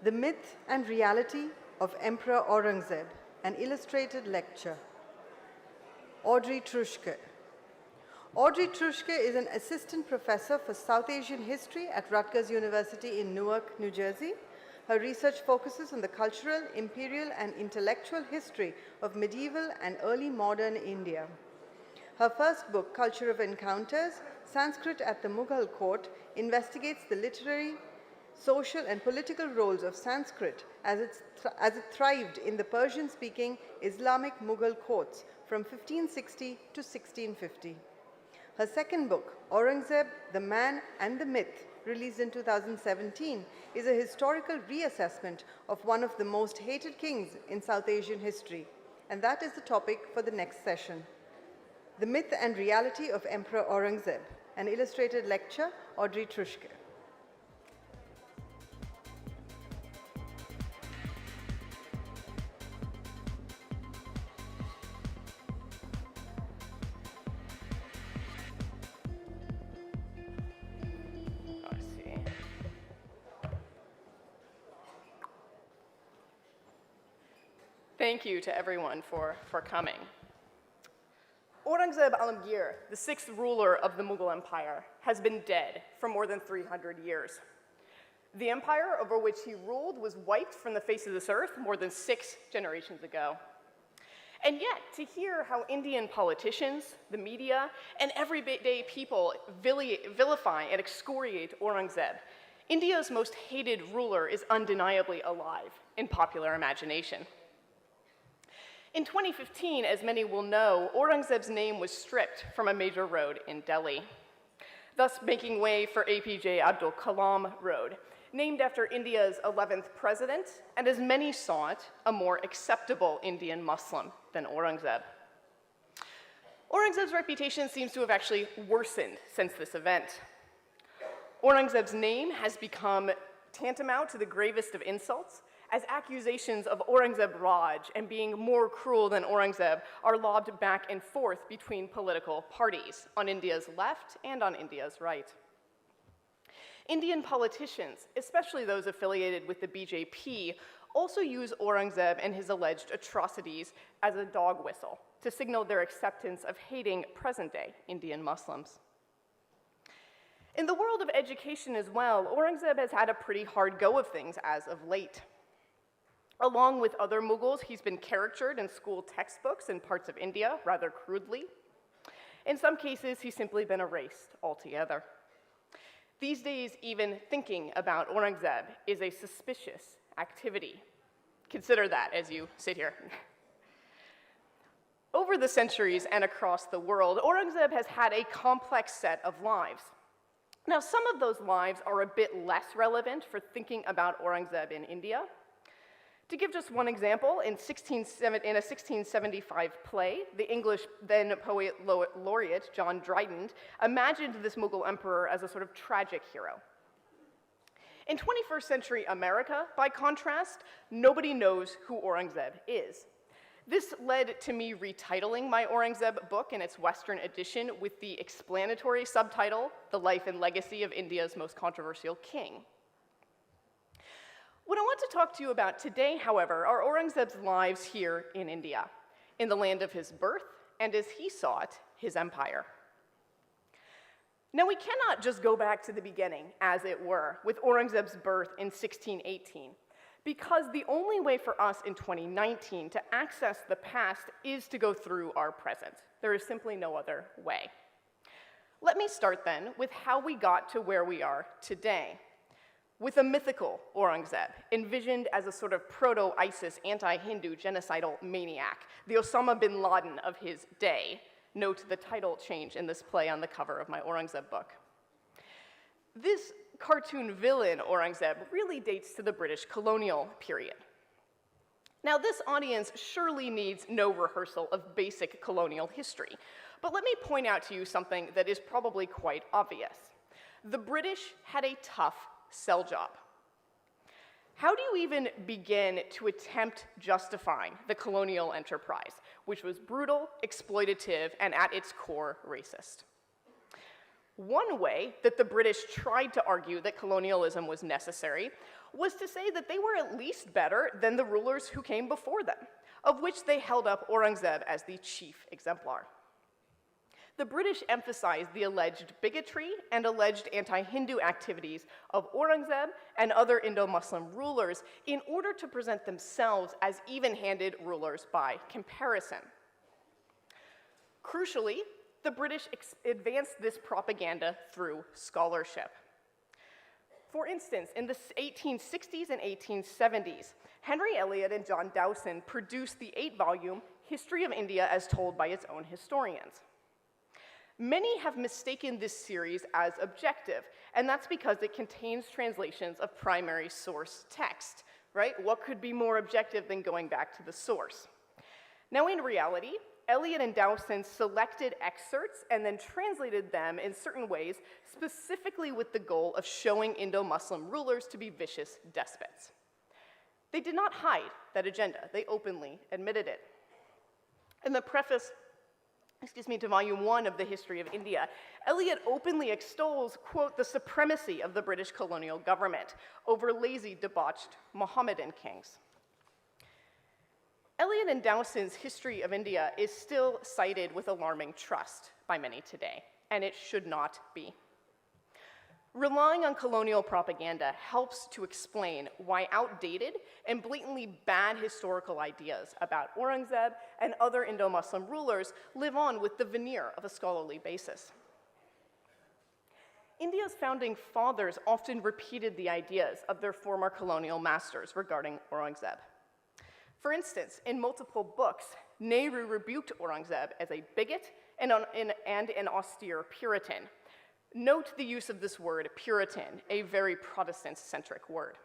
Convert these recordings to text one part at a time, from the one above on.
The Myth and Reality of Emperor Aurangzeb, an illustrated lecture. Audrey Truschke. Audrey Truschke is an assistant professor for South Asian history at Rutgers University in Newark, New Jersey. Her research focuses on the cultural, imperial, and intellectual history of medieval and early modern India. Her first book, Culture of Encounters, Sanskrit at the Mughal Court, investigates the literary, social, and political roles of Sanskrit as it thrived in the Persian-speaking Islamic Mughal courts from 1560 to 1650. Her second book, Aurangzeb, the Man and the Myth, released in 2017, is a historical reassessment of one of the most hated kings in South Asian history. And that is the topic for the next session. The Myth and Reality of Emperor Aurangzeb, an illustrated lecture, Audrey Truschke. Thank you to everyone for coming. Aurangzeb Alamgir, the sixth ruler of the Mughal Empire, has been dead for more than 300 years. The empire over which he ruled was wiped from the face of this earth more than 6 generations ago. And yet, to hear how Indian politicians, the media, and everyday people vilify and excoriate Aurangzeb, India's most hated ruler is undeniably alive in popular imagination. In 2015, as many will know, Aurangzeb's name was stripped from a major road in Delhi, thus making way for APJ Abdul Kalam Road, named after India's 11th president, and as many saw it, a more acceptable Indian Muslim than Aurangzeb. Aurangzeb's reputation seems to have actually worsened since this event. Aurangzeb's name has become tantamount to the gravest of insults, as accusations of Aurangzeb Raj and being more cruel than Aurangzeb are lobbed back and forth between political parties on India's left and on India's right. Indian politicians, especially those affiliated with the BJP, also use Aurangzeb and his alleged atrocities as a dog whistle to signal their acceptance of hating present-day Indian Muslims. In the world of education as well, Aurangzeb has had a pretty hard go of things as of late. Along with other Mughals, he's been caricatured in school textbooks in parts of India rather crudely. In some cases, he's simply been erased altogether. These days, even thinking about Aurangzeb is a suspicious activity. Consider that as you sit here. Over the centuries and across the world, Aurangzeb has had a complex set of lives. Now, some of those lives are a bit less relevant for thinking about Aurangzeb in India. To give just one example, in a 1675 play, the English then poet laureate John Dryden imagined this Mughal emperor as a sort of tragic hero. In 21st century America, by contrast, nobody knows who Aurangzeb is. This led to me retitling my Aurangzeb book in its Western edition with the explanatory subtitle, The Life and Legacy of India's Most Controversial King. What I want to talk to you about today, however, are Aurangzeb's lives here in India, in the land of his birth, and as he saw it, his empire. Now, we cannot just go back to the beginning, as it were, with Aurangzeb's birth in 1618, because the only way for us in 2019 to access the past is to go through our present. There is simply no other way. Let me start then with how we got to where we are today, with a mythical Aurangzeb, envisioned as a sort of proto-ISIS, anti-Hindu genocidal maniac, the Osama bin Laden of his day. Note the title change in this play on the cover of my Aurangzeb book. This cartoon villain, Aurangzeb, really dates to the British colonial period. Now, this audience surely needs no rehearsal of basic colonial history, but let me point out to you something that is probably quite obvious. The British had a tough sell job. How do you even begin to attempt justifying the colonial enterprise, which was brutal, exploitative, and at its core, racist? One way that the British tried to argue that colonialism was necessary was to say that they were at least better than the rulers who came before them, of which they held up Aurangzeb as the chief exemplar. The British emphasized the alleged bigotry and alleged anti-Hindu activities of Aurangzeb and other Indo-Muslim rulers in order to present themselves as even-handed rulers by comparison. Crucially, the British advanced this propaganda through scholarship. For instance, in the 1860s and 1870s, Henry Elliot and John Dowson produced the 8-volume History of India as told by its own historians. Many have mistaken this series as objective, and that's because it contains translations of primary source text, right? What could be more objective than going back to the source? Now, in reality, Elliot and Dowson selected excerpts and then translated them in certain ways, specifically with the goal of showing Indo-Muslim rulers to be vicious despots. They did not hide that agenda. They openly admitted it. In the preface to Volume 1 of the History of India, Elliot openly extols, quote, the supremacy of the British colonial government over lazy, debauched Mohammedan kings. Elliot and Dowson's History of India is still cited with alarming trust by many today, and it should not be. Relying on colonial propaganda helps to explain why outdated and blatantly bad historical ideas about Aurangzeb and other Indo-Muslim rulers live on with the veneer of a scholarly basis. India's founding fathers often repeated the ideas of their former colonial masters regarding Aurangzeb. For instance, in multiple books, Nehru rebuked Aurangzeb as a bigot and an austere Puritan. Note the use of this word, Puritan, a very Protestant-centric word.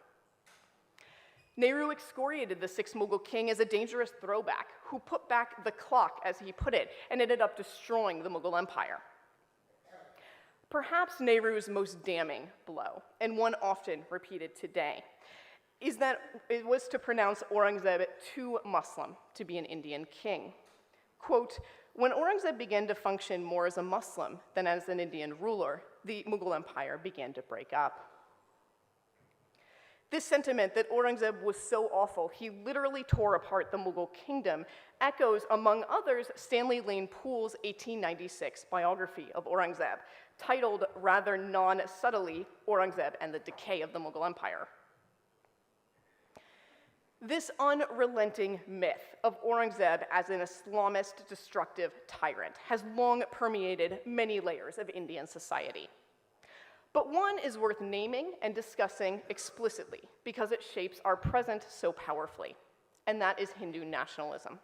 Nehru excoriated the sixth Mughal king as a dangerous throwback who put back the clock, as he put it, and ended up destroying the Mughal Empire. Perhaps Nehru's most damning blow, and one often repeated today, is that it was to pronounce Aurangzeb too Muslim to be an Indian king. Quote, when Aurangzeb began to function more as a Muslim than as an Indian ruler, the Mughal Empire began to break up. This sentiment that Aurangzeb was so awful, he literally tore apart the Mughal kingdom, echoes, among others, Stanley Lane Poole's 1896 biography of Aurangzeb, titled rather non-subtly, Aurangzeb and the Decay of the Mughal Empire. This unrelenting myth of Aurangzeb as an Islamist destructive tyrant has long permeated many layers of Indian society. But one is worth naming and discussing explicitly because it shapes our present so powerfully, and that is Hindu nationalism.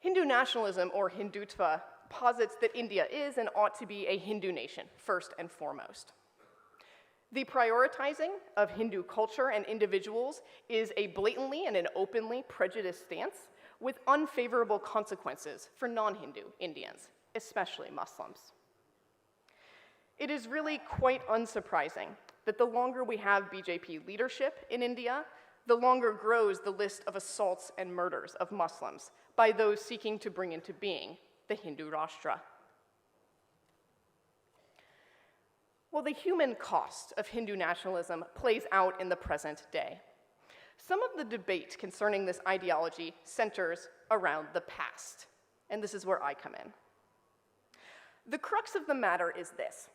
Hindu nationalism, or Hindutva, posits that India is and ought to be a Hindu nation, first and foremost. The prioritizing of Hindu culture and individuals is a blatantly and an openly prejudiced stance with unfavorable consequences for non-Hindu Indians, especially Muslims. It is really quite unsurprising that the longer we have BJP leadership in India, the longer grows the list of assaults and murders of Muslims by those seeking to bring into being the Hindu Rashtra. Well, the human cost of Hindu nationalism plays out in the present day. Some of the debate concerning this ideology centers around the past, and this is where I come in. The crux of the matter is this.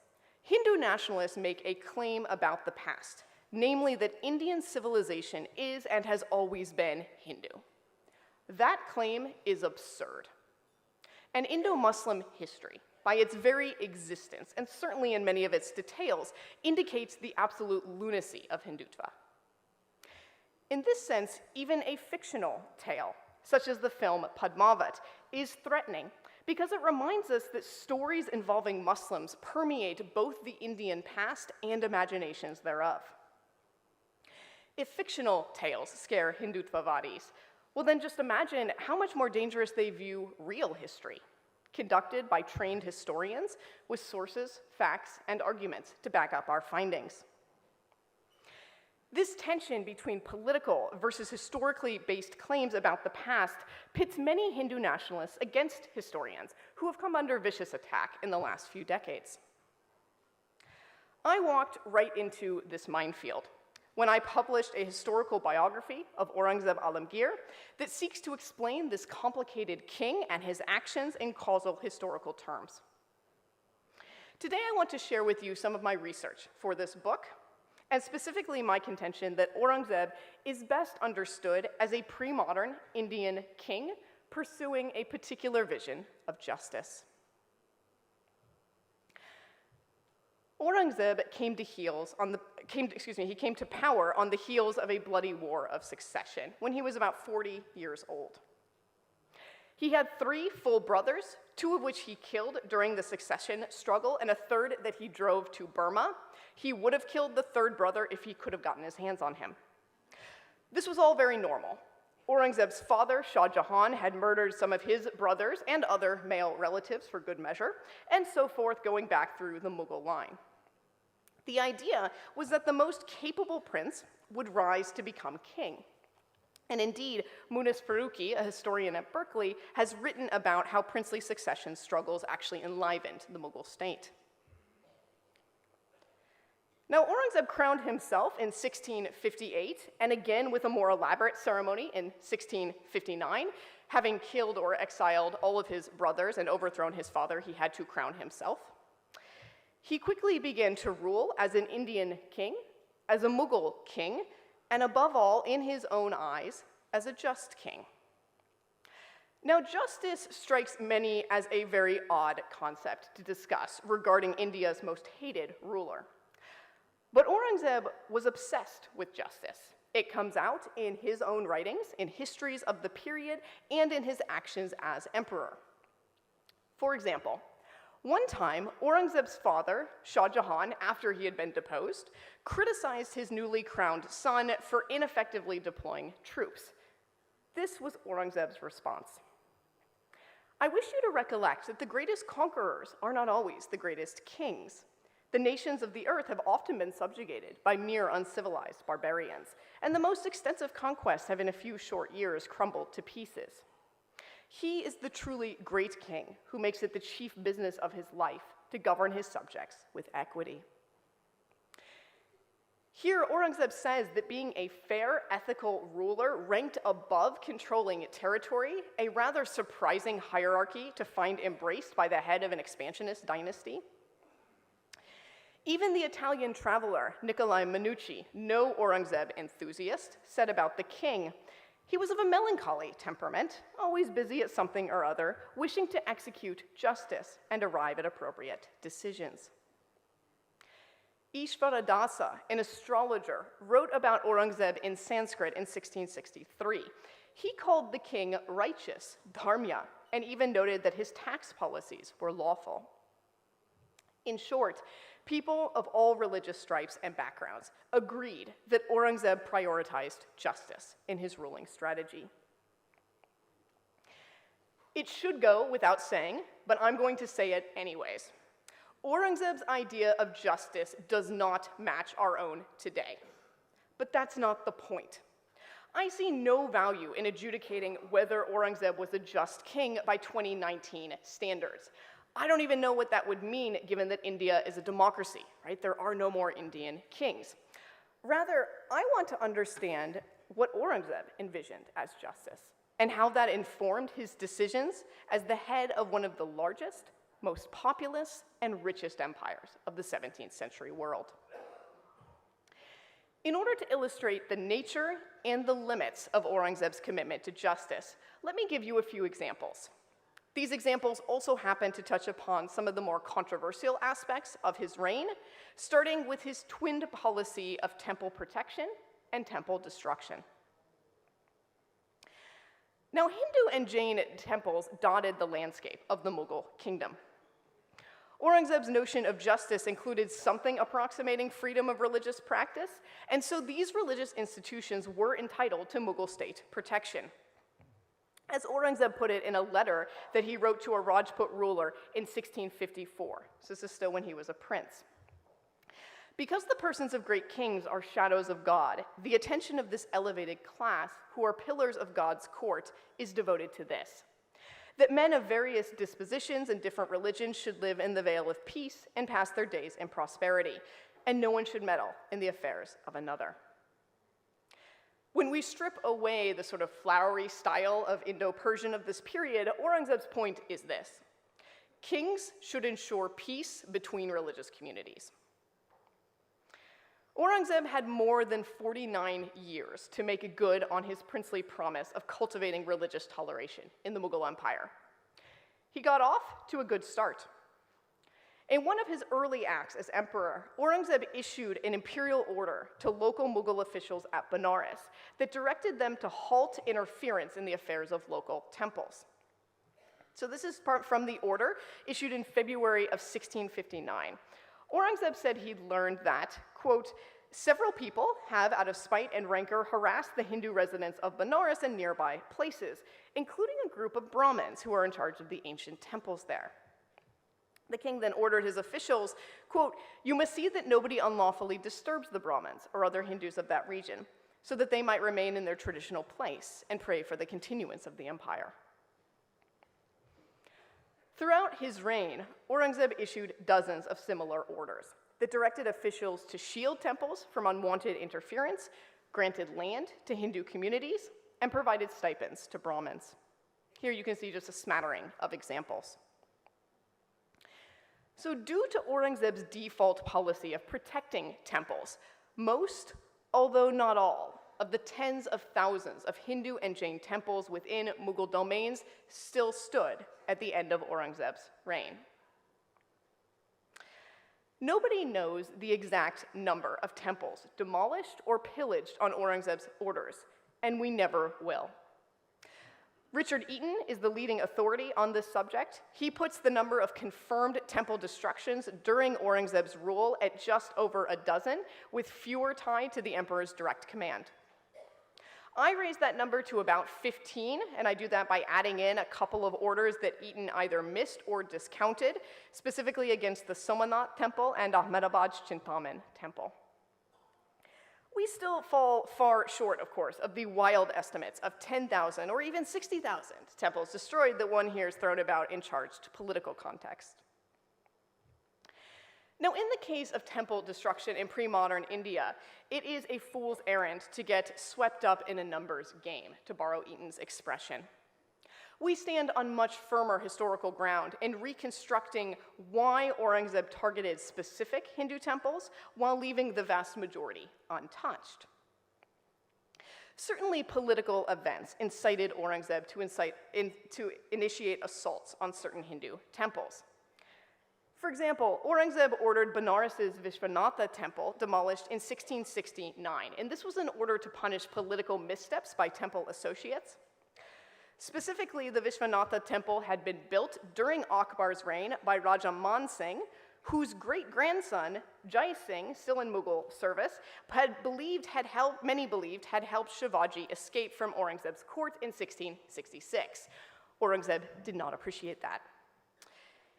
Hindu nationalists make a claim about the past, namely that Indian civilization is and has always been Hindu. That claim is absurd. And Indo-Muslim history, by its very existence, and certainly in many of its details, indicates the absolute lunacy of Hindutva. In this sense, even a fictional tale, such as the film Padmavat, is threatening because it reminds us that stories involving Muslims permeate both the Indian past and imaginations thereof. If fictional tales scare Hindutvavadis, well then just imagine how much more dangerous they view real history, conducted by trained historians with sources, facts, and arguments to back up our findings. This tension between political versus historically based claims about the past pits many Hindu nationalists against historians who have come under vicious attack in the last few decades. I walked right into this minefield when I published a historical biography of Aurangzeb Alamgir that seeks to explain this complicated king and his actions in causal historical terms. Today I want to share with you some of my research for this book, and specifically my contention that Aurangzeb is best understood as a pre-modern Indian king pursuing a particular vision of justice. Aurangzeb came to power on the heels of a bloody war of succession when he was about 40 years old. He had 3 full brothers, 2 of which he killed during the succession struggle, and a third that he drove to Burma. He would have killed the 3rd brother if he could have gotten his hands on him. This was all very normal. Aurangzeb's father, Shah Jahan, had murdered some of his brothers and other male relatives for good measure, and so forth, going back through the Mughal line. The idea was that the most capable prince would rise to become king. And indeed, Munis Farooqi, a historian at Berkeley, has written about how princely succession struggles actually enlivened the Mughal state. Now, Aurangzeb crowned himself in 1658, and again with a more elaborate ceremony in 1659. Having killed or exiled all of his brothers and overthrown his father, he had to crown himself. He quickly began to rule as an Indian king, as a Mughal king, and above all, in his own eyes, as a just king. Now, justice strikes many as a very odd concept to discuss regarding India's most hated ruler. But Aurangzeb was obsessed with justice. It comes out in his own writings, in histories of the period, and in his actions as emperor. For example, one time, Aurangzeb's father, Shah Jahan, after he had been deposed, criticized his newly crowned son for ineffectively deploying troops. This was Aurangzeb's response. "I wish you to recollect that the greatest conquerors are not always the greatest kings. The nations of the earth have often been subjugated by mere uncivilized barbarians, and the most extensive conquests have in a few short years crumbled to pieces. He is the truly great king who makes it the chief business of his life to govern his subjects with equity." Here, Aurangzeb says that being a fair, ethical ruler ranked above controlling territory, a rather surprising hierarchy to find embraced by the head of an expansionist dynasty. Even the Italian traveler Nicolai Minucci, no Aurangzeb enthusiast, said about the king, "He was of a melancholy temperament, always busy at something or other, wishing to execute justice and arrive at appropriate decisions." Ishvaradasa, an astrologer, wrote about Aurangzeb in Sanskrit in 1663. He called the king righteous, dharmya, and even noted that his tax policies were lawful. In short, people of all religious stripes and backgrounds agreed that Aurangzeb prioritized justice in his ruling strategy. It should go without saying, but I'm going to say it anyways. Aurangzeb's idea of justice does not match our own today. But that's not the point. I see no value in adjudicating whether Aurangzeb was a just king by 2019 standards. I don't even know what that would mean, given that India is a democracy, right? There are no more Indian kings. Rather, I want to understand what Aurangzeb envisioned as justice, and how that informed his decisions as the head of one of the largest, most populous, and richest empires of the 17th century world. In order to illustrate the nature and the limits of Aurangzeb's commitment to justice, let me give you a few examples. These examples also happen to touch upon some of the more controversial aspects of his reign, starting with his twinned policy of temple protection and temple destruction. Now, Hindu and Jain temples dotted the landscape of the Mughal kingdom. Aurangzeb's notion of justice included something approximating freedom of religious practice, and so these religious institutions were entitled to Mughal state protection. As Aurangzeb put it in a letter that he wrote to a Rajput ruler in 1654, so this is still when he was a prince. Because the persons of great kings are shadows of God, the attention of this elevated class, who are pillars of God's court, is devoted to this: that men of various dispositions and different religions should live in the vale of peace and pass their days in prosperity, and no one should meddle in the affairs of another. When we strip away the sort of flowery style of Indo-Persian of this period, Aurangzeb's point is this: kings should ensure peace between religious communities. Aurangzeb had more than 49 years to make good on his princely promise of cultivating religious toleration in the Mughal Empire. He got off to a good start. In one of his early acts as emperor, Aurangzeb issued an imperial order to local Mughal officials at Benares that directed them to halt interference in the affairs of local temples. So this is part from the order issued in February of 1659. Aurangzeb said he'd learned that, quote, several people have, out of spite and rancor, harassed the Hindu residents of Benares and nearby places, including a group of Brahmins who are in charge of the ancient temples there. The king then ordered his officials, quote, you must see that nobody unlawfully disturbs the Brahmins or other Hindus of that region, so that they might remain in their traditional place and pray for the continuance of the empire. Throughout his reign, Aurangzeb issued dozens of similar orders that directed officials to shield temples from unwanted interference, granted land to Hindu communities, and provided stipends to Brahmins. Here you can see just a smattering of examples. So due to Aurangzeb's default policy of protecting temples, most, although not all, of the tens of thousands of Hindu and Jain temples within Mughal domains still stood at the end of Aurangzeb's reign. Nobody knows the exact number of temples demolished or pillaged on Aurangzeb's orders, and we never will. Richard Eaton is the leading authority on this subject. He puts the number of confirmed temple destructions during Aurangzeb's rule at just over a dozen, with fewer tied to the emperor's direct command. I raised that number to about 15, and I do that by adding in a couple of orders that Eaton either missed or discounted, specifically against the Somanath Temple and Ahmedabad's Chintaman Temple. We still fall far short, of course, of the wild estimates of 10,000 or even 60,000 temples destroyed that one hears thrown about in charged political context. Now, in the case of temple destruction in pre-modern India, it is a fool's errand to get swept up in a numbers game, to borrow Eaton's expression. We stand on much firmer historical ground in reconstructing why Aurangzeb targeted specific Hindu temples while leaving the vast majority untouched. Certainly, political events incited Aurangzeb to initiate assaults on certain Hindu temples. For example, Aurangzeb ordered Benares's Vishwanatha temple demolished in 1669, and this was an order to punish political missteps by temple associates. Specifically, the Vishwanatha temple had been built during Akbar's reign by Raja Man Singh, whose great-grandson, Jai Singh, still in Mughal service, many believed had helped Shivaji escape from Aurangzeb's court in 1666. Aurangzeb did not appreciate that.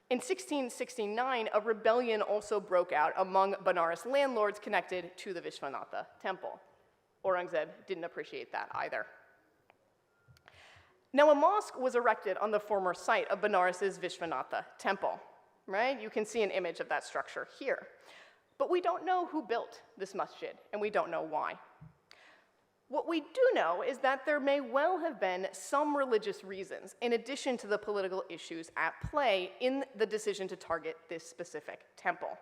In 1669, a rebellion also broke out among Benares landlords connected to the Vishwanatha temple. Aurangzeb didn't appreciate that either. Now, a mosque was erected on the former site of Benares's Vishwanatha temple, right? You can see an image of that structure here. But we don't know who built this masjid, and we don't know why. What we do know is that there may well have been some religious reasons, in addition to the political issues at play, in the decision to target this specific temple.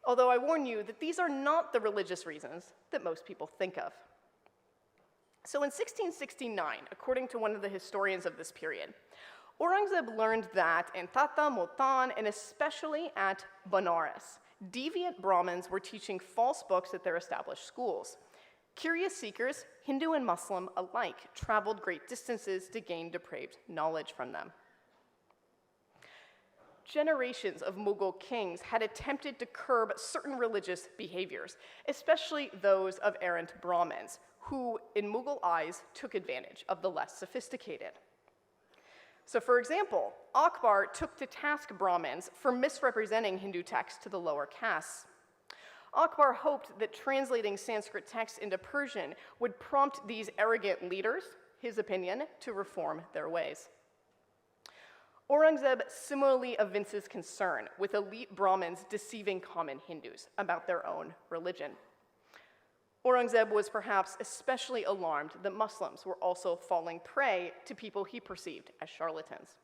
Although I warn you that these are not the religious reasons that most people think of. So in 1669, according to one of the historians of this period, Aurangzeb learned that in Tata, Multan, and especially at Benares, deviant Brahmins were teaching false books at their established schools. Curious seekers, Hindu and Muslim alike, traveled great distances to gain depraved knowledge from them. Generations of Mughal kings had attempted to curb certain religious behaviors, especially those of errant Brahmins, who, in Mughal eyes, took advantage of the less sophisticated. So, for example, Akbar took to task Brahmins for misrepresenting Hindu texts to the lower castes. Akbar hoped that translating Sanskrit texts into Persian would prompt these arrogant leaders, his opinion, to reform their ways. Aurangzeb similarly evinces concern with elite Brahmins deceiving common Hindus about their own religion. Aurangzeb was perhaps especially alarmed that Muslims were also falling prey to people he perceived as charlatans.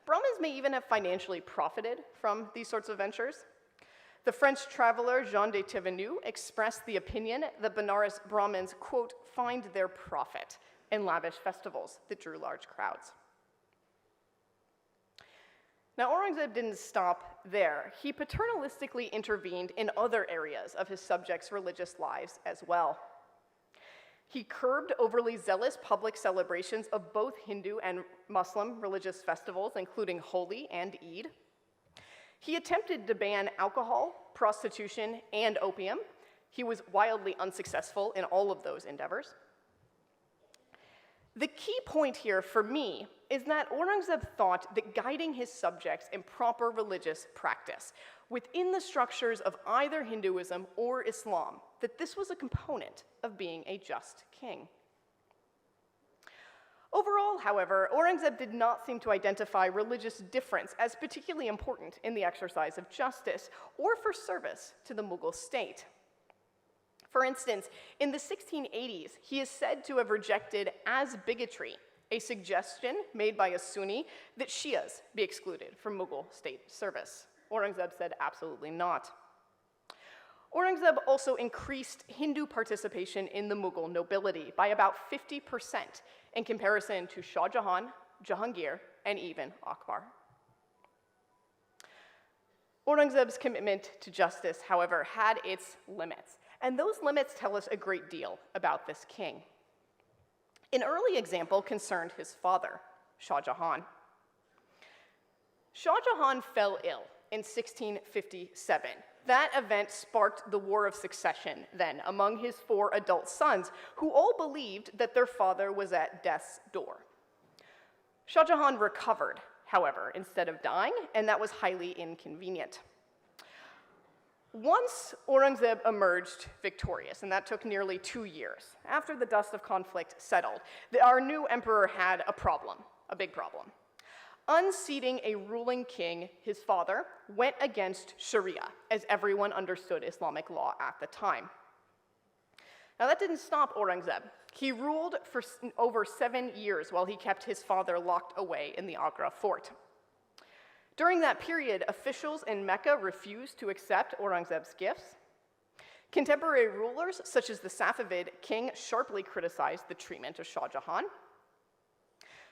Brahmins may even have financially profited from these sorts of ventures. The French traveler Jean de Thévenoud expressed the opinion that Benares Brahmins, quote, find their profit in lavish festivals that drew large crowds. Now, Aurangzeb didn't stop there. He paternalistically intervened in other areas of his subjects' religious lives as well. He curbed overly zealous public celebrations of both Hindu and Muslim religious festivals, including Holi and Eid. He attempted to ban alcohol, prostitution, and opium. He was wildly unsuccessful in all of those endeavors. The key point here for me is that Aurangzeb thought that guiding his subjects in proper religious practice within the structures of either Hinduism or Islam, that this was a component of being a just king. Overall, however, Aurangzeb did not seem to identify religious difference as particularly important in the exercise of justice or for service to the Mughal state. For instance, in the 1680s, he is said to have rejected as bigotry a suggestion made by a Sunni that Shias be excluded from Mughal state service. Aurangzeb said absolutely not. Aurangzeb also increased Hindu participation in the Mughal nobility by about 50% in comparison to Shah Jahan, Jahangir, and even Akbar. Aurangzeb's commitment to justice, however, had its limits, and those limits tell us a great deal about this king. An early example concerned his father, Shah Jahan. Shah Jahan fell ill in 1657. That event sparked the War of Succession then among his 4 adult sons, who all believed that their father was at death's door. Shah Jahan recovered, however, instead of dying, and that was highly inconvenient. Once Aurangzeb emerged victorious, and that took nearly 2 years, after the dust of conflict settled, our new emperor had a problem, a big problem. Unseating a ruling king, his father, went against Sharia, as everyone understood Islamic law at the time. Now, that didn't stop Aurangzeb. He ruled for over 7 years while he kept his father locked away in the Agra fort. During that period, officials in Mecca refused to accept Aurangzeb's gifts. Contemporary rulers, such as the Safavid king, sharply criticized the treatment of Shah Jahan.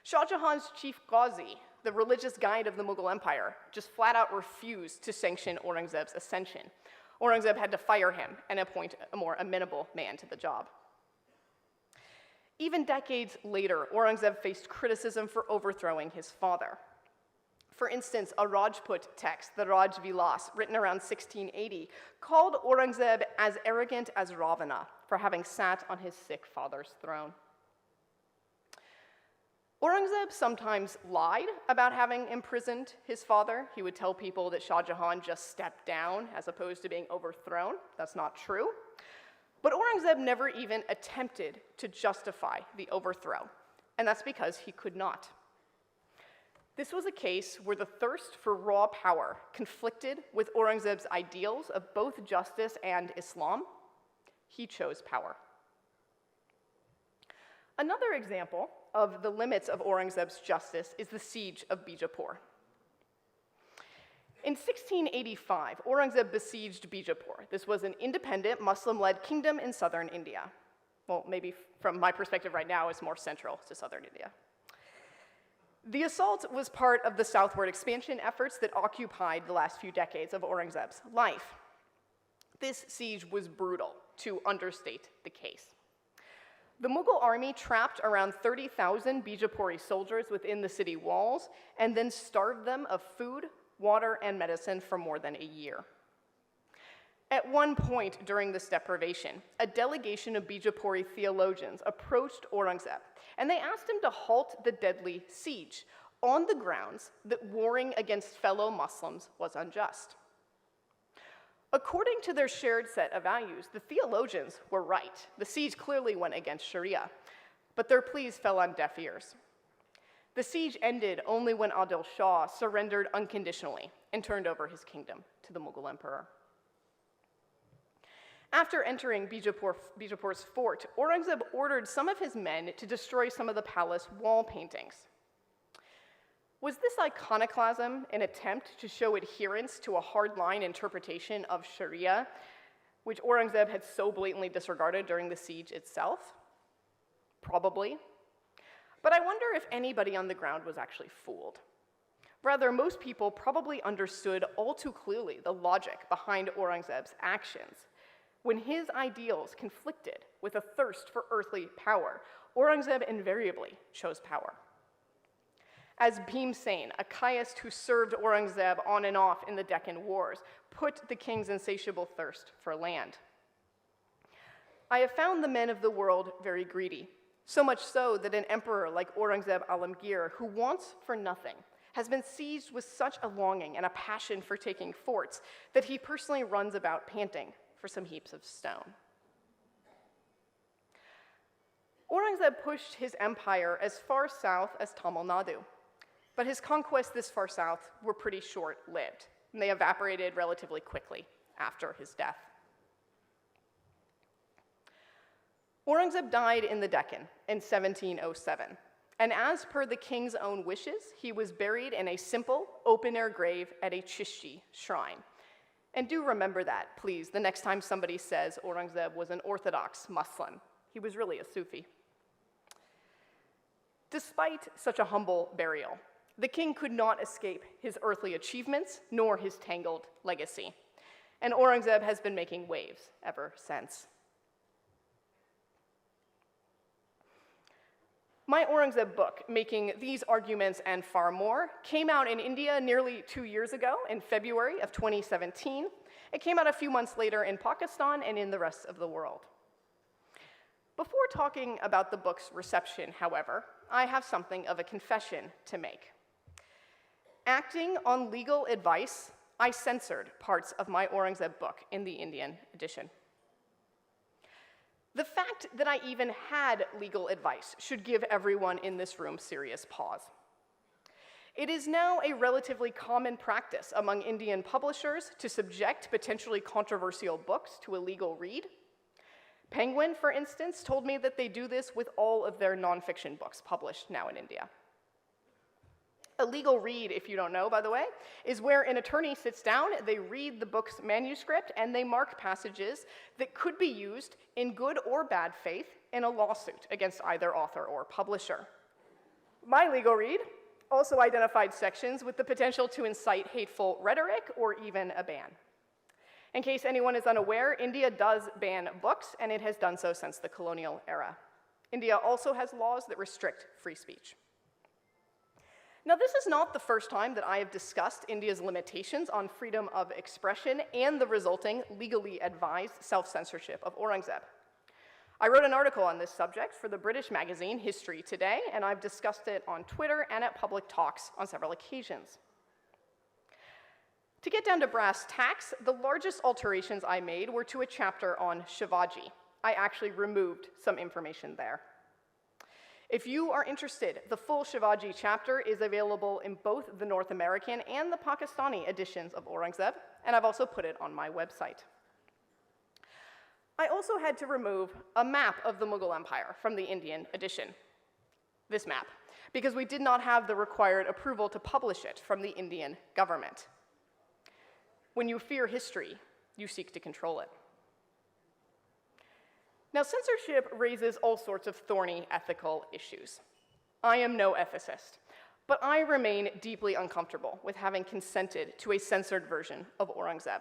Shah Jahan's chief Ghazi, the religious guide of the Mughal Empire, just flat out refused to sanction Aurangzeb's ascension. Aurangzeb had to fire him and appoint a more amenable man to the job. Even decades later, Aurangzeb faced criticism for overthrowing his father. For instance, a Rajput text, the Raj Vilas, written around 1680, called Aurangzeb as arrogant as Ravana for having sat on his sick father's throne. Aurangzeb sometimes lied about having imprisoned his father. He would tell people that Shah Jahan just stepped down as opposed to being overthrown. That's not true. But Aurangzeb never even attempted to justify the overthrow, and that's because he could not. This was a case where the thirst for raw power conflicted with Aurangzeb's ideals of both justice and Islam. He chose power. Another example of the limits of Aurangzeb's justice is the siege of Bijapur. In 1685, Aurangzeb besieged Bijapur. This was an independent Muslim-led kingdom in southern India. Well, maybe from my perspective right now, it's more central to southern India. The assault was part of the southward expansion efforts that occupied the last few decades of Aurangzeb's life. This siege was brutal, to understate the case. The Mughal army trapped around 30,000 Bijapuri soldiers within the city walls and then starved them of food, water, and medicine for more than a year. At one point during this deprivation, a delegation of Bijapuri theologians approached Aurangzeb, and they asked him to halt the deadly siege on the grounds that warring against fellow Muslims was unjust. According to their shared set of values, the theologians were right. The siege clearly went against Sharia, but their pleas fell on deaf ears. The siege ended only when Adil Shah surrendered unconditionally and turned over his kingdom to the Mughal emperor. After entering Bijapur's fort, Aurangzeb ordered some of his men to destroy some of the palace wall paintings. Was this iconoclasm an attempt to show adherence to a hardline interpretation of Sharia, which Aurangzeb had so blatantly disregarded during the siege itself? Probably. But I wonder if anybody on the ground was actually fooled. Rather, most people probably understood all too clearly the logic behind Aurangzeb's actions. When his ideals conflicted with a thirst for earthly power, Aurangzeb invariably chose power. As Bhim Sen, a Kayist who served Aurangzeb on and off in the Deccan Wars, put the king's insatiable thirst for land. I have found the men of the world very greedy, so much so that an emperor like Aurangzeb Alamgir, who wants for nothing, has been seized with such a longing and a passion for taking forts that he personally runs about panting for some heaps of stone. Aurangzeb pushed his empire as far south as Tamil Nadu, but his conquests this far south were pretty short-lived, and they evaporated relatively quickly after his death. Aurangzeb died in the Deccan in 1707, and as per the king's own wishes, he was buried in a simple, open-air grave at a Chishti shrine. And do remember that, please, the next time somebody says Aurangzeb was an orthodox Muslim. He was really a Sufi. Despite such a humble burial, the king could not escape his earthly achievements nor his tangled legacy, and Aurangzeb has been making waves ever since. My Aurangzeb book, Making These Arguments and Far More, came out in India nearly 2 years ago in February of 2017. It came out a few months later in Pakistan and in the rest of the world. Before talking about the book's reception, however, I have something of a confession to make. Acting on legal advice, I censored parts of my Aurangzeb book in the Indian edition. The fact that I even had legal advice should give everyone in this room serious pause. It is now a relatively common practice among Indian publishers to subject potentially controversial books to a legal read. Penguin, for instance, told me that they do this with all of their nonfiction books published now in India. A legal read, if you don't know, by the way, is where an attorney sits down, they read the book's manuscript, and they mark passages that could be used in good or bad faith in a lawsuit against either author or publisher. My legal read also identified sections with the potential to incite hateful rhetoric or even a ban. In case anyone is unaware, India does ban books, and it has done so since the colonial era. India also has laws that restrict free speech. Now, this is not the first time that I have discussed India's limitations on freedom of expression and the resulting legally advised self-censorship of Aurangzeb. I wrote an article on this subject for the British magazine History Today, and I've discussed it on Twitter and at public talks on several occasions. To get down to brass tacks, the largest alterations I made were to a chapter on Shivaji. I actually removed some information there. If you are interested, the full Shivaji chapter is available in both the North American and the Pakistani editions of Aurangzeb, and I've also put it on my website. I also had to remove a map of the Mughal Empire from the Indian edition, this map, because we did not have the required approval to publish it from the Indian government. When you fear history, you seek to control it. Now, censorship raises all sorts of thorny ethical issues. I am no ethicist, but I remain deeply uncomfortable with having consented to a censored version of Aurangzeb,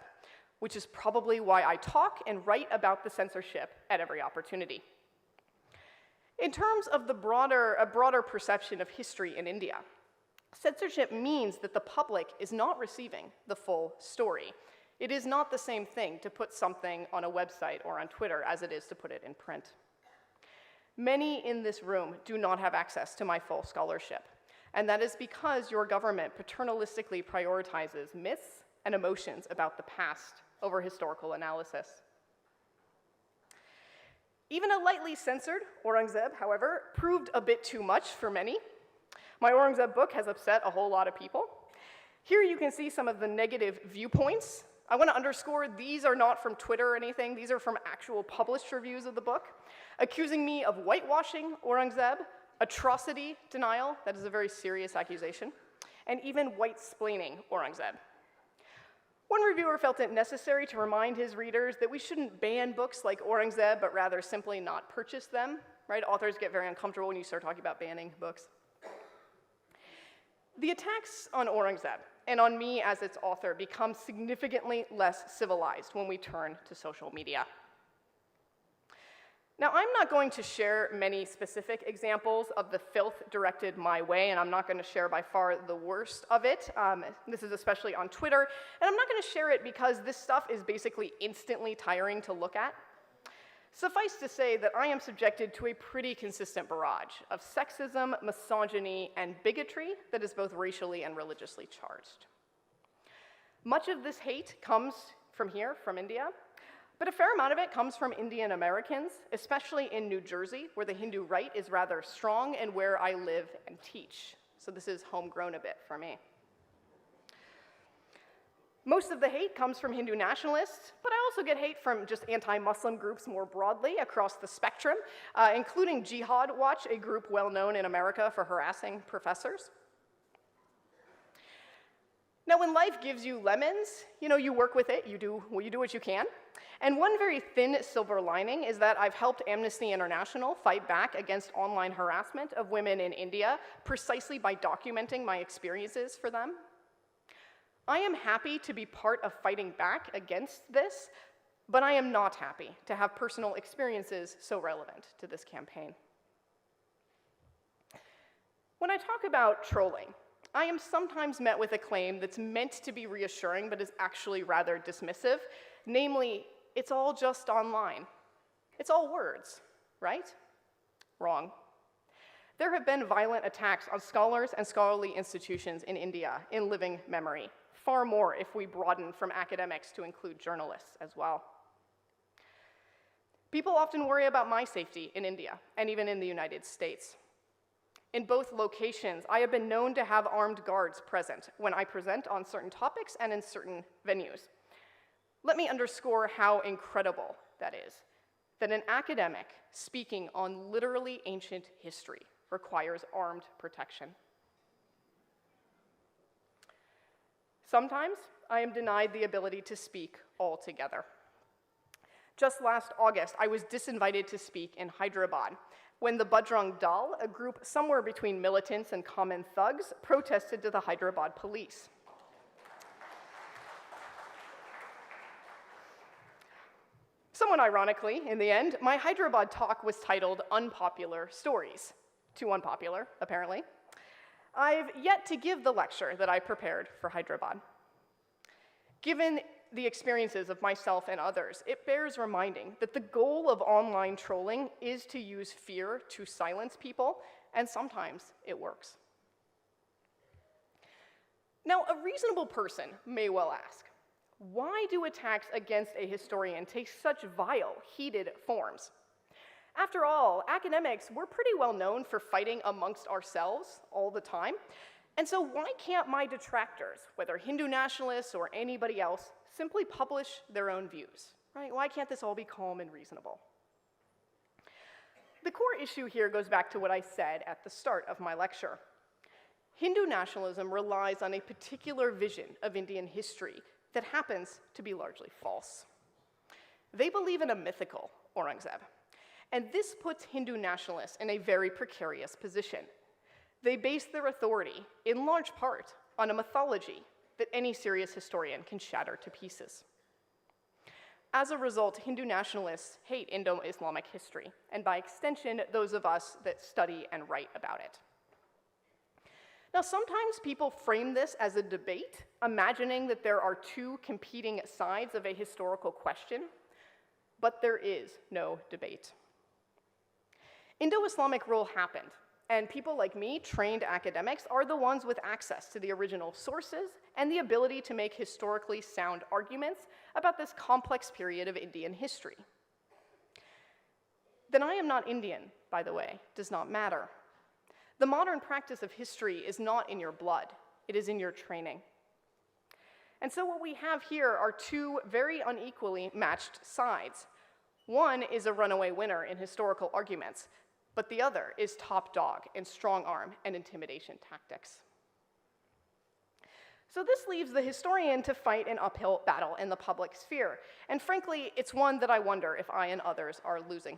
which is probably why I talk and write about the censorship at every opportunity. In terms of a broader perception of history in India, censorship means that the public is not receiving the full story. It is not the same thing to put something on a website or on Twitter as it is to put it in print. Many in this room do not have access to my full scholarship, and that is because your government paternalistically prioritizes myths and emotions about the past over historical analysis. Even a lightly censored Aurangzeb, however, proved a bit too much for many. My Aurangzeb book has upset a whole lot of people. Here you can see some of the negative viewpoints. I want to underscore these are not from Twitter or anything. These are from actual published reviews of the book, accusing me of whitewashing Aurangzeb, atrocity denial, that is a very serious accusation, and even white-splaining Aurangzeb. One reviewer felt it necessary to remind his readers that we shouldn't ban books like Aurangzeb, but rather simply not purchase them, right? Authors get very uncomfortable when you start talking about banning books. The attacks on Aurangzeb and on me as its author become significantly less civilized when we turn to social media. Now, I'm not going to share many specific examples of the filth directed my way, and I'm not going to share by far the worst of it. This is especially on Twitter, and I'm not going to share it because this stuff is basically instantly tiring to look at. Suffice to say that I am subjected to a pretty consistent barrage of sexism, misogyny, and bigotry that is both racially and religiously charged. Much of this hate comes from here, from India, but a fair amount of it comes from Indian Americans, especially in New Jersey, where the Hindu right is rather strong and where I live and teach. So this is homegrown a bit for me. Most of the hate comes from Hindu nationalists, but I also get hate from just anti-Muslim groups more broadly across the spectrum, including Jihad Watch, a group well known in America for harassing professors. Now, when life gives you lemons, you work with it, you do what you can. And one very thin silver lining is that I've helped Amnesty International fight back against online harassment of women in India precisely by documenting my experiences for them. I am happy to be part of fighting back against this, but I am not happy to have personal experiences so relevant to this campaign. When I talk about trolling, I am sometimes met with a claim that's meant to be reassuring but is actually rather dismissive, namely, it's all just online. It's all words, right? Wrong. There have been violent attacks on scholars and scholarly institutions in India in living memory, far more if we broaden from academics to include journalists as well. People often worry about my safety in India and even in the United States. In both locations, I have been known to have armed guards present when I present on certain topics and in certain venues. Let me underscore how incredible that is, that an academic speaking on literally ancient history requires armed protection. Sometimes I am denied the ability to speak altogether. Just last August, I was disinvited to speak in Hyderabad when the Bajrang Dal, a group somewhere between militants and common thugs, protested to the Hyderabad police. Somewhat ironically, in the end, my Hyderabad talk was titled Unpopular Stories. Too unpopular, apparently. I've yet to give the lecture that I prepared for Hyderabad. Given the experiences of myself and others, it bears reminding that the goal of online trolling is to use fear to silence people, and sometimes it works. Now, a reasonable person may well ask, why do attacks against a historian take such vile, heated forms? After all, academics, we're pretty well known for fighting amongst ourselves all the time, and so why can't my detractors, whether Hindu nationalists or anybody else, simply publish their own views, right? Why can't this all be calm and reasonable? The core issue here goes back to what I said at the start of my lecture. Hindu nationalism relies on a particular vision of Indian history that happens to be largely false. They believe in a mythical Aurangzeb, and this puts Hindu nationalists in a very precarious position. They base their authority, in large part, on a mythology that any serious historian can shatter to pieces. As a result, Hindu nationalists hate Indo-Islamic history, and by extension, those of us that study and write about it. Now, sometimes people frame this as a debate, imagining that there are two competing sides of a historical question, but there is no debate. Indo-Islamic rule happened, And people like me, trained academics, are the ones with access to the original sources and the ability to make historically sound arguments about this complex period of Indian history. That I am not Indian, by the way, does not matter. The modern practice of history is not in your blood, it is in your training. And so what we have here are two very unequally matched sides. One is a runaway winner in historical arguments, but the other is top dog in strong arm and intimidation tactics. So this leaves the historian to fight an uphill battle in the public sphere, and frankly, it's one that I wonder if I and others are losing.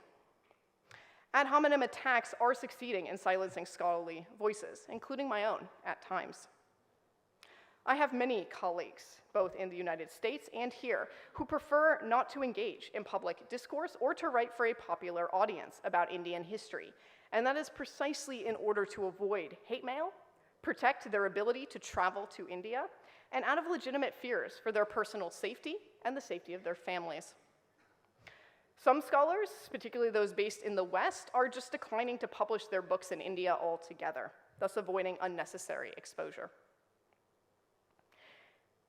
Ad hominem attacks are succeeding in silencing scholarly voices, including my own at times. I have many colleagues, both in the United States and here, who prefer not to engage in public discourse or to write for a popular audience about Indian history, and that is precisely in order to avoid hate mail, protect their ability to travel to India, and out of legitimate fears for their personal safety and the safety of their families. Some scholars, particularly those based in the West, are just declining to publish their books in India altogether, thus avoiding unnecessary exposure.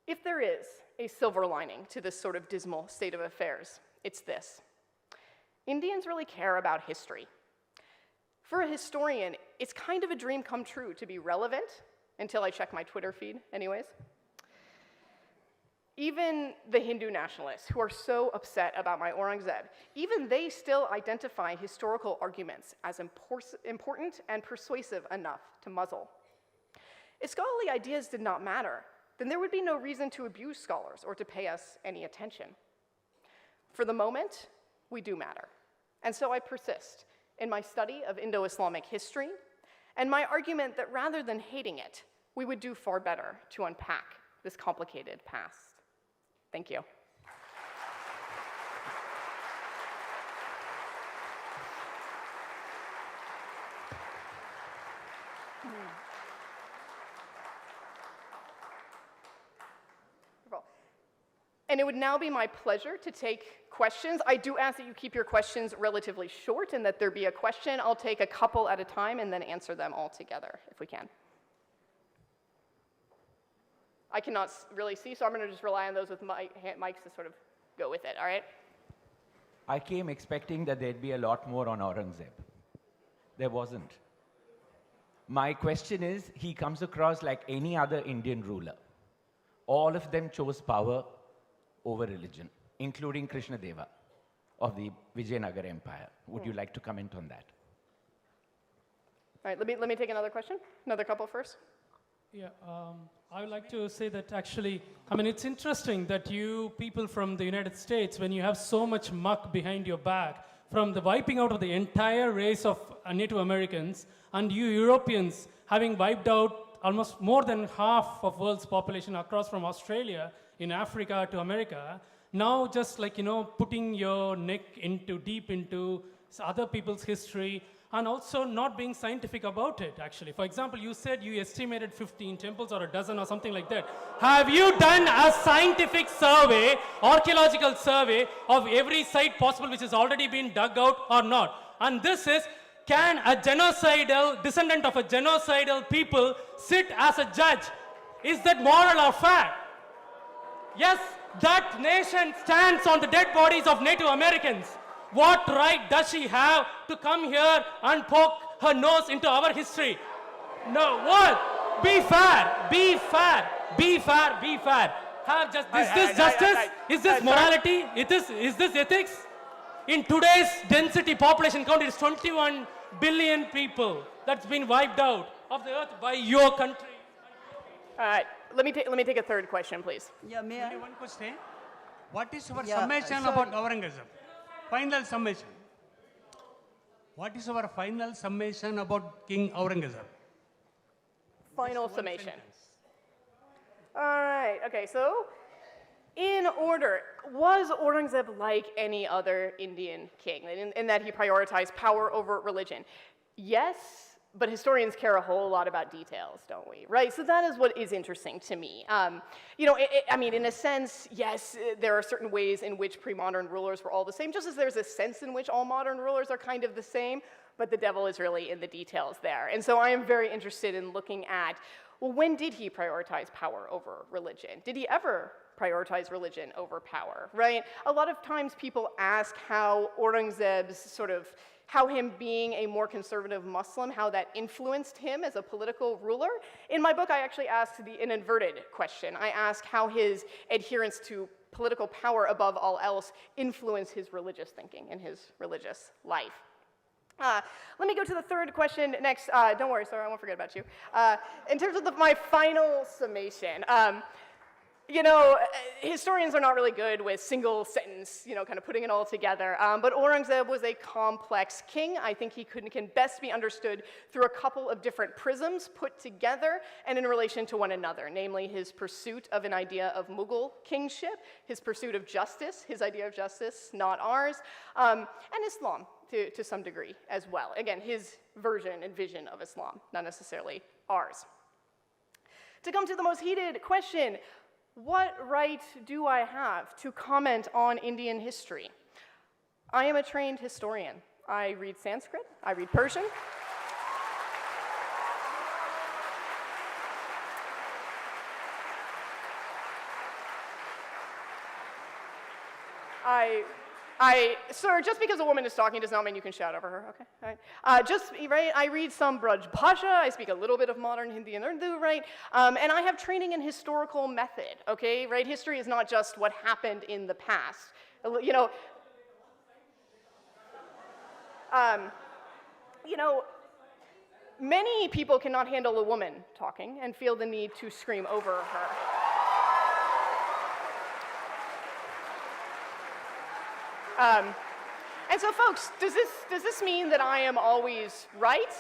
If there is a silver lining to this sort of dismal state of affairs, it's this. Indians really care about history. For a historian, it's kind of a dream come true to be relevant, until I check my Twitter feed anyways. Even the Hindu nationalists, who are so upset about my Aurangzeb, even they still identify historical arguments as important and persuasive enough to muzzle. If scholarly ideas did not matter, then there would be no reason to abuse scholars or to pay us any attention. For the moment, we do matter. And so I persist in my study of Indo-Islamic history and my argument that rather than hating it, we would do far better to unpack this complicated past. Thank you. And it would now be my pleasure to take questions. I do ask that you keep your questions relatively short and that there be a question. I'll take a couple at a time and then answer them all together, if we can. I cannot really see, so I'm going to just rely on those with mics to sort of go with it, all right? I came expecting that there'd be a lot more on Aurangzeb. There wasn't. My question is, he comes across like any other Indian ruler. All of them chose power over religion, including Krishnadeva of the Vijayanagara Empire. Would you like to comment on that? All right, let me take another question. Another couple first. Yeah, I would like to say that actually, I mean, it's interesting that you people from the United States, when you have so much muck behind your back, from the wiping out of the entire race of Native Americans, and you Europeans having wiped out almost more than half of world's population across from Australia, in Africa to America, now just like, putting your neck deep into other people's history, and also not being scientific about it, actually. For example, you said you estimated 15 temples or a dozen or something like that. Have you done a scientific survey, archaeological survey of every site possible which has already been dug out or not? And this is, can a descendant of a genocidal people sit as a judge? Is that moral or fact? Yes, that nation stands on the dead bodies of Native Americans. What right does she have to come here and poke her nose into our history? No, what? Be fair, be fair, be fair, be fair. Is this justice? Is this morality? Is this ethics? In today's density population count, it is 21 billion people that's been wiped out of the earth by your country. All right, let me take a third question, please. Yeah, may Only I? one question. What is your Yeah, summation sorry. about Aurangzeb? Final summation. What is our final summation about King Aurangzeb? Final summation. All right, okay, so in order, was Aurangzeb like any other Indian king in that he prioritized power over religion? Yes, but historians care a whole lot about details, don't we? Right? So that is what is interesting to me. I mean, in a sense, yes, there are certain ways in which pre-modern rulers were all the same, just as there's a sense in which all modern rulers are kind of the same. but the devil is really in the details there. And so I am very interested in looking at, well, when did he prioritize power over religion? Did he ever prioritize religion over power, right? A lot of times people ask how Aurangzeb's how him being a more conservative Muslim, how that influenced him as a political ruler. In my book, I actually asked an inverted question. I ask how his adherence to political power above all else influenced his religious thinking and his religious life. Let me go to the third question next. Don't worry, sir, I won't forget about you. In terms of my final summation, you know, historians are not really good with single sentence, you know, kind of putting it all together. But Aurangzeb was a complex king. I think he can best be understood through a couple of different prisms put together and in relation to one another, namely his pursuit of an idea of Mughal kingship, his pursuit of justice, his idea of justice, not ours, and Islam to some degree as well. Again, his version and vision of Islam, not necessarily ours. To come to the most heated question, what right do I have to comment on Indian history? I am a trained historian. I read Sanskrit, I read Persian. Sir, just because a woman is talking does not mean you can shout over her, okay? All right. Right, I read some Braj Bhasha, I speak a little bit of modern Hindi and Urdu, right? And I have training in historical method, okay? Right, history is not just what happened in the past. You know, many people cannot handle a woman talking and feel the need to scream over her. And so, folks, does this mean that I am always right?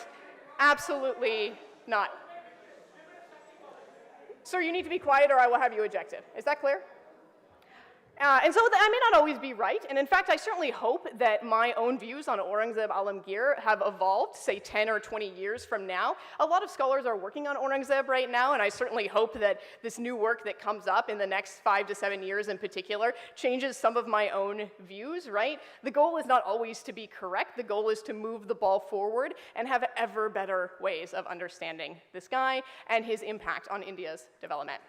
Absolutely not. Sir, you need to be quiet or I will have you ejected. Is that clear? And so I may not always be right, and in fact, I certainly hope that my own views on Aurangzeb Alamgir have evolved, say 10 or 20 years from now. A lot of scholars are working on Aurangzeb right now, and I certainly hope that this new work that comes up in the next 5 to 7 years in particular changes some of my own views, right? The goal is not always to be correct. The goal is to move the ball forward and have ever better ways of understanding this guy and his impact on India's development.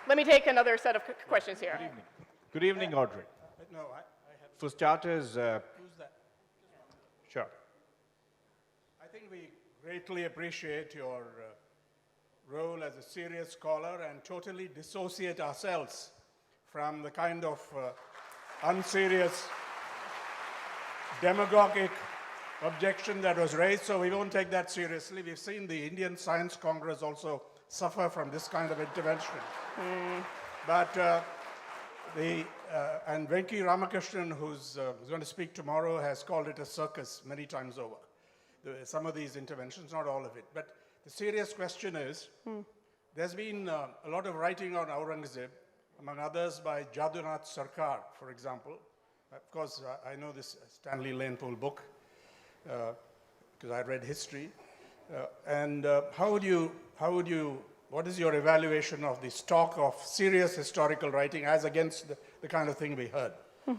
Let me take another set of questions here. Good evening. Good evening, Audrey. No, For starters, who's that? sure. I think we greatly appreciate your role as a serious scholar and totally dissociate ourselves from the kind of unserious, demagogic objection that was raised, so we won't take that seriously. We've seen the Indian Science Congress also suffer from this kind of intervention. But and Venki Ramakrishnan, who's going to speak tomorrow, has called it a circus many times over. Some of these interventions, not all of it. But the serious question is, there's been a lot of writing on Aurangzeb, among others by Jadunath Sarkar, for example. Of course, I know this Stanley Lanepool book, because I read history. What is your evaluation of the stock of serious historical writing as against the kind of thing we heard? All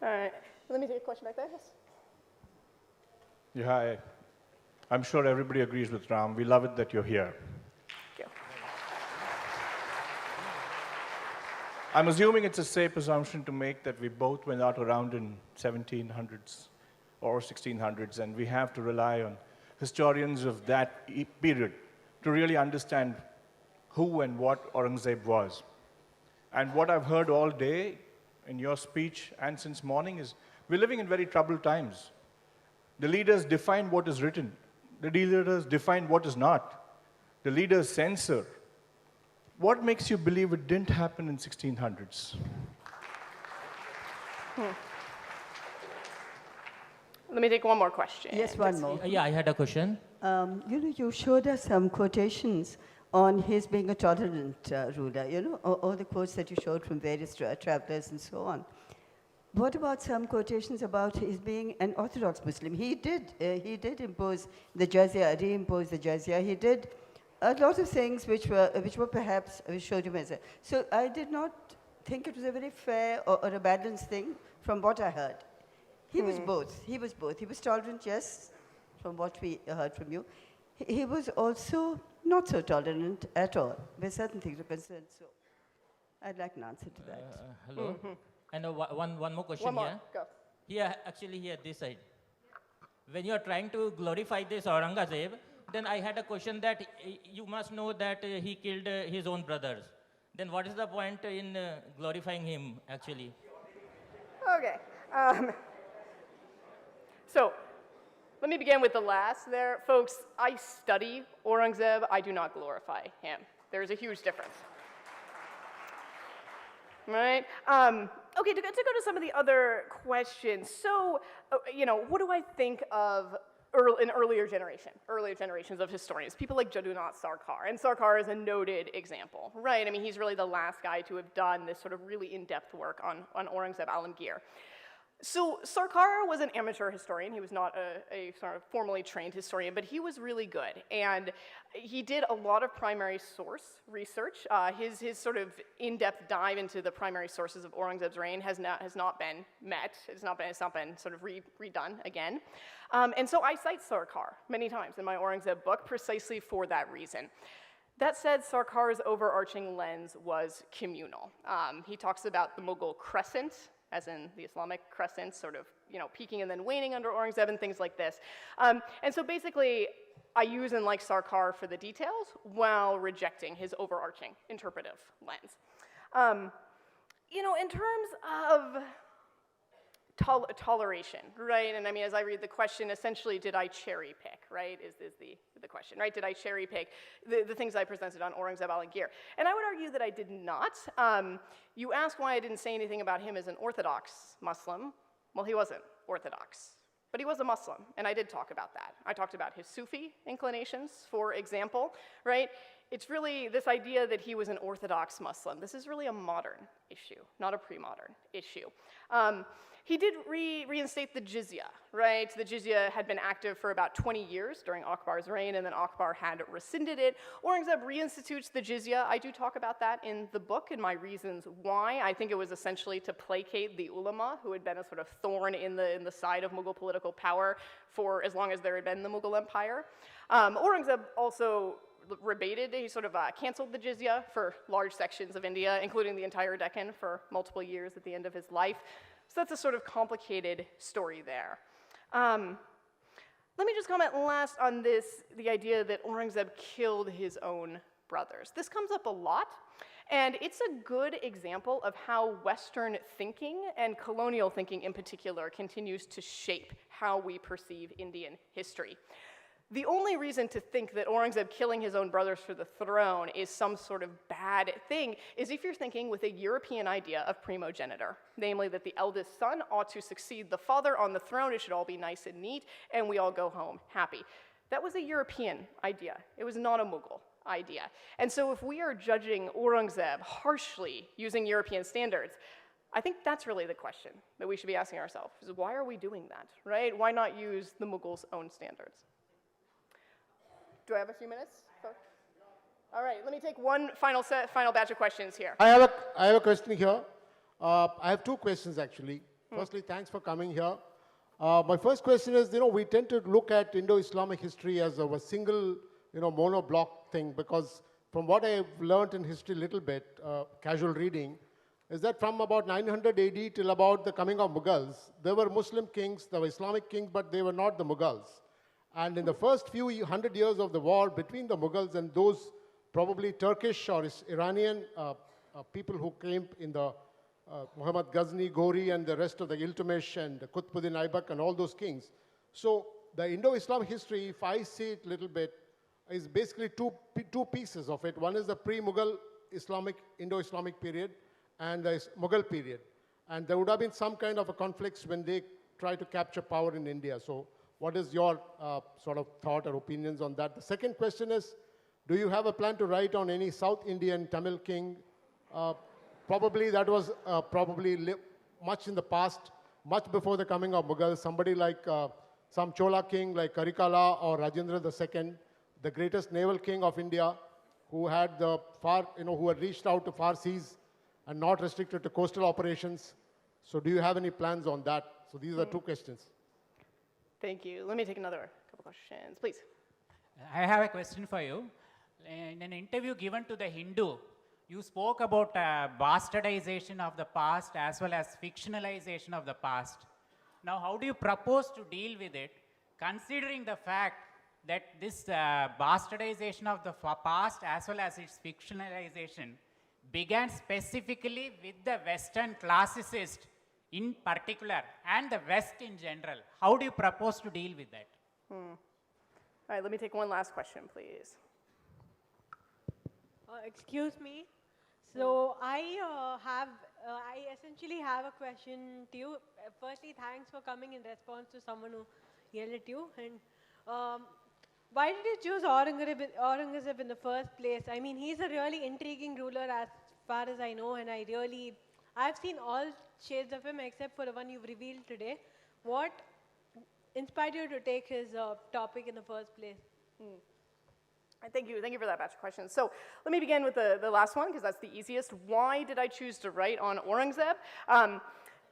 right. Let me take a question back there. Yes. Yeah, I'm sure everybody agrees with Ram. We love it that you're here. Thank you. I'm assuming it's a safe assumption to make that we both went out around in 1700s or 1600s, and we have to rely on historians of that period to really understand who and what Aurangzeb was. And what I've heard all day in your speech and since morning is we're living in very troubled times. The leaders define what is written. The leaders define what is not. The leaders censor. What makes you believe it didn't happen in 1600s? Let me take one more question. Yes, one more. Yeah, I had a question. You showed us some quotations on his being a tolerant ruler, all the quotes that you showed from various travelers and so on. What about some quotations about his being an Orthodox Muslim? He did impose the jizya, reimpose the jizya. He did a lot of things which were perhaps, which showed him as a... So I did not think it was a very fair or a balanced thing from what I heard. He was both. He was both. He was tolerant, yes, from what we heard from you. He was also not so tolerant at all, where certain things were concerned. So I'd like an answer to that. Hello. And one more question One more, here. go. Here, actually, here, this side. When you are trying to glorify this Aurangzeb, then I had a question that you must know that he killed his own brothers. Then what is the point in glorifying him, actually? Okay. So let me begin with the last there. Folks, I study Aurangzeb. I do not glorify him. There's a huge difference. Right? Okay, to go to some of the other questions. So, what do I think of an earlier generations of historians, people like Jadunath Sarkar. And Sarkar is a noted example, right? I mean, he's really the last guy to have done this sort of really in-depth work on Aurangzeb Alamgir. So Sarkar was an amateur historian. He was not a sort of formally trained historian, but he was really good. And he did a lot of primary source research. His sort of in-depth dive into the primary sources of Aurangzeb's reign has not been met. It's not been sort of redone again. And so I cite Sarkar many times in my Aurangzeb book precisely for that reason. That said, Sarkar's overarching lens was communal. He talks about the Mughal crescent, as in the Islamic crescent, sort of, peaking and then waning under Aurangzeb and things like this. And so basically, I use and like Sarkar for the details while rejecting his overarching interpretive lens. In terms of toleration, right? And I mean, as I read the question, essentially, did I cherry pick, right, is the question, right? Did I cherry pick the things I presented on Aurangzeb Alamgir? And I would argue that I did not. You ask why I didn't say anything about him as an Orthodox Muslim. Well, he wasn't Orthodox, but he was a Muslim, and I did talk about that. I talked about his Sufi inclinations, for example, right? It's really this idea that he was an Orthodox Muslim. This is really a modern issue, not a pre-modern issue. He did reinstate the jizya, right? The jizya had been active for about 20 years during Akbar's reign, and then Akbar had rescinded it. Aurangzeb reinstitutes the jizya. I do talk about that in the book and my reasons why. I think it was essentially to placate the ulama, who had been a sort of thorn in the side of Mughal political power for as long as there had been the Mughal Empire. Aurangzeb also rebated, he sort of canceled the jizya for large sections of India, including the entire Deccan for multiple years at the end of his life. So that's a sort of complicated story there. Let me just comment last on the idea that Aurangzeb killed his own brothers. This comes up a lot, and it's a good example of how Western thinking and colonial thinking in particular continues to shape how we perceive Indian history. The only reason to think that Aurangzeb killing his own brothers for the throne is some sort of bad thing is if you're thinking with a European idea of primogeniture, namely that the eldest son ought to succeed the father on the throne, it should all be nice and neat, and we all go home happy. That was a European idea. It was not a Mughal idea. And so if we are judging Aurangzeb harshly using European standards, I think that's really the question that we should be asking ourselves, is why are we doing that, right? Why not use the Mughals' own standards? Do I have a few minutes? All right, let me take one final batch of questions here. I have a question here. I have two questions, actually. Firstly, thanks for coming here. My first question is, we tend to look at Indo-Islamic history as a single, mono-block thing, because from what I've learned in history a little bit, casual reading, is that from about 900 AD till about the coming of Mughals, there were Muslim kings, there were Islamic kings, but they were not the Mughals. And in the first few 100 years of the war between the Mughals and those probably Turkish or Iranian people who came in the Muhammad Ghazni, Ghori, and the rest of the Iltutmish and Qutbuddin Aibak and all those kings. So the Indo-Islamic history, if I see it a little bit, is basically two pieces of it. One is the pre-Mughal Indo-Islamic period and the Mughal period. And there would have been some kind of a conflicts when they try to capture power in India. So what is your sort of thought or opinions on that? The second question is, do you have a plan to write on any South Indian Tamil king? Probably that was much in the past, much before the coming of Mughals. Somebody like some Chola king like Karikala or Rajendra II, the greatest naval king of India, who had who had reached out to far seas and not restricted to coastal operations. So do you have any plans on that? So these are two questions. Thank you. Let me take another couple questions, please. I have a question for you. In an interview given to The Hindu, you spoke about bastardization of the past as well as fictionalization of the past. Now, how do you propose to deal with it, considering the fact that this bastardization of the past as well as its fictionalization began specifically with the Western classicist in particular and the West in general? How do you propose to deal with that? All right, let me take one last question, please. Excuse me. So I essentially have a question to you. Firstly, thanks for coming in response to someone who yelled at you. And why did you choose Aurangzeb in the first place? I mean, he's a really intriguing ruler as far as I know, and I've seen all shades of him except for the one you've revealed today. What inspired you to take his topic in the first place? Thank you for that batch of questions. So let me begin with the last one, because that's the easiest. Why did I choose to write on Aurangzeb?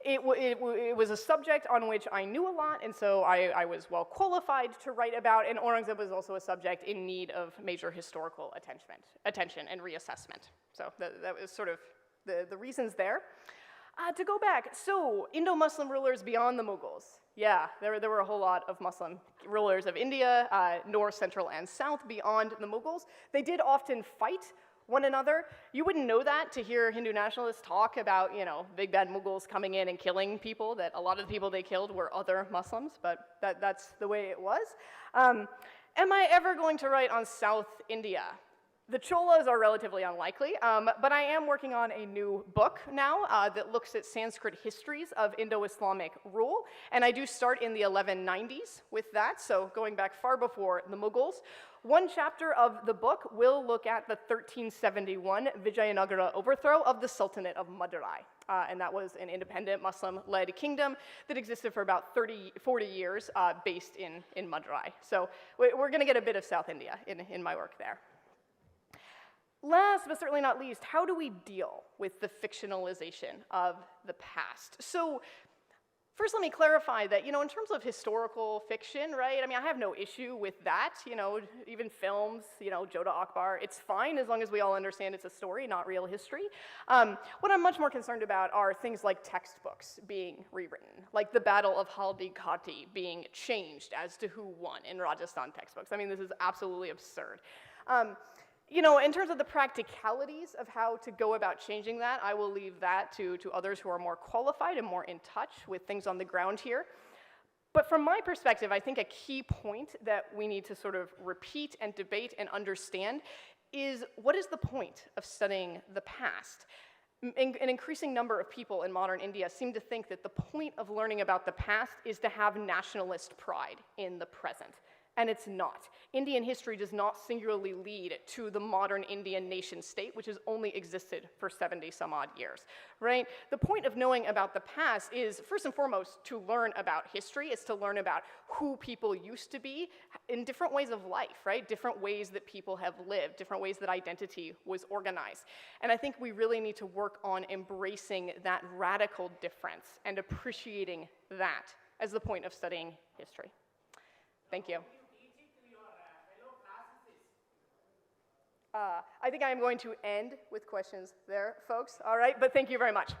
It was a subject on which I knew a lot, and so I was well qualified to write about, and Aurangzeb was also a subject in need of major historical attention and reassessment. So that was sort of the reasons there. To go back, so Indo-Muslim rulers beyond the Mughals. Yeah, there were a whole lot of Muslim rulers of India, north, central, and south beyond the Mughals. They did often fight one another. You wouldn't know that to hear Hindu nationalists talk about, big bad Mughals coming in and killing people, that a lot of the people they killed were other Muslims, but that's the way it was. Am I ever going to write on South India? The Cholas are relatively unlikely, but I am working on a new book now that looks at Sanskrit histories of Indo-Islamic rule, and I do start in the 1190s with that, so going back far before the Mughals. One chapter of the book will look at the 1371 Vijayanagara overthrow of the Sultanate of Madurai, and that was an independent Muslim-led kingdom that existed for about 40 years based in Madurai. So we're going to get a bit of South India in my work there. Last but certainly not least, how do we deal with the fictionalization of the past? So first let me clarify that, in terms of historical fiction, right, I have no issue with that, even films, Jodha Akbar, it's fine as long as we all understand it's a story, not real history. What I'm much more concerned about are things like textbooks being rewritten, like the Battle of Haldi Ghati being changed as to who won in Rajasthan textbooks. This is absolutely absurd. In terms of the practicalities of how to go about changing that, I will leave that to others who are more qualified and more in touch with things on the ground here. But from my perspective, I think a key point that we need to sort of repeat and debate and understand is, what is the point of studying the past? An increasing number of people in modern India seem to think that the point of learning about the past is to have nationalist pride in the present. And it's not. Indian history does not singularly lead to the modern Indian nation state, which has only existed for 70 some odd years, right? The point of knowing about the past is, first and foremost, to learn about history. It's to learn about who people used to be in different ways of life, right? Different ways that people have lived, different ways that identity was organized. And I think we really need to work on embracing that radical difference and appreciating that as the point of studying history. Thank you. I think I am going to end with questions there, folks. All right, but thank you very much.